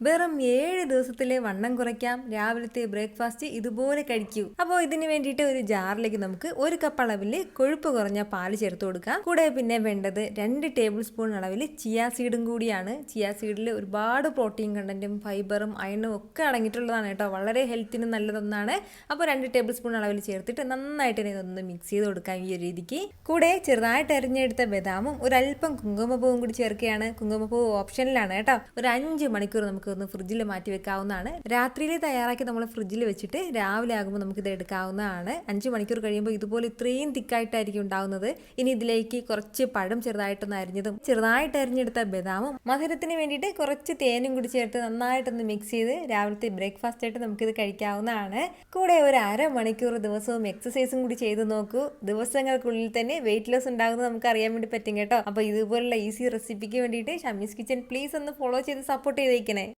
വെറും 7 ദിവസത്തിലെ വണ്ണം കുറയ്ക്കാം. രാവിലത്തെ ബ്രേക്ക്ഫാസ്റ്റ് ഇതുപോലെ കഴിക്കൂ. അപ്പോൾ ഇതിന് വേണ്ടിയിട്ട് ഒരു ജാറിലേക്ക് നമുക്ക് 1 കപ്പ് അളവിൽ കൊഴുപ്പ് കുറഞ്ഞ പാല് ചേർത്ത് കൊടുക്കാം. കൂടെ പിന്നെ വേണ്ടത് 2 ടേബിൾ സ്പൂൺ അളവിൽ ചിയാ സീഡും കൂടിയാണ്. ചിയാ സീഡിൽ ഒരുപാട് പ്രോട്ടീൻ കണ്ടന്റും ഫൈബറും അയണും ഒക്കെ അടങ്ങിയിട്ടുള്ളതാണ് കേട്ടോ. വളരെ ഹെൽത്തിന് നല്ലതൊന്നാണ്. അപ്പോൾ 2 ടേബിൾ സ്പൂൺ അളവിൽ ചേർത്തിട്ട് നന്നായിട്ട് ഇതൊന്ന് മിക്സ് ചെയ്ത് കൊടുക്കാം ഈ ഒരു രീതിക്ക്. കൂടെ ചെറുതായിട്ട് അരിഞ്ഞെടുത്ത ബദാമും ഒരല്പം കുങ്കുമപ്പൂവും കൂടി ചേർക്കുകയാണ്. കുങ്കുമപ്പൂവ് ഓപ്ഷനിലാണ് കേട്ടോ. ഒരു 5 മണിക്കൂർ നമുക്ക് ഒന്ന് ഫ്രിഡ്ജിൽ മാറ്റി വെക്കാവുന്നതാണ്. രാത്രിയിൽ തയ്യാറാക്കി നമ്മൾ ഫ്രിഡ്ജിൽ വെച്ചിട്ട് രാവിലെ ആകുമ്പോൾ നമുക്കിത് എടുക്കാവുന്നതാണ്. 5 മണിക്കൂർ കഴിയുമ്പോൾ ഇതുപോലെ ഇത്രയും തിക്കായിട്ടായിരിക്കും ഉണ്ടാവുന്നത്. ഇനി ഇതിലേക്ക് കുറച്ച് പഴം ചെറുതായിട്ടൊന്ന് അരിഞ്ഞതും ചെറുതായിട്ട് അരിഞ്ഞെടുത്ത ബദാമും മധുരത്തിന് വേണ്ടിയിട്ട് കുറച്ച് തേനും കൂടി ചേർത്ത് നന്നായിട്ടൊന്ന് മിക്സ് ചെയ്ത് രാവിലത്തെ ബ്രേക്ക്ഫാസ്റ്റ് ആയിട്ട് നമുക്കിത് കഴിക്കാവുന്നതാണ്. കൂടെ ഒരു 1/2 മണിക്കൂർ ദിവസവും എക്സസൈസും കൂടി ചെയ്ത് നോക്കൂ. ദിവസങ്ങൾക്കുള്ളിൽ തന്നെ വെയിറ്റ് ലോസ് ഉണ്ടാകുന്നത് നമുക്ക് അറിയാൻ വേണ്ടി പറ്റും കേട്ടോ. അപ്പോൾ ഇതുപോലുള്ള ഈസി റെസിപ്പിക്ക് വേണ്ടിയിട്ട് ഷമീസ് കിച്ചൻ പ്ലീസ് ഒന്ന് ഫോളോ ചെയ്ത് സപ്പോർട്ട് ചെയ്തേക്കണേ.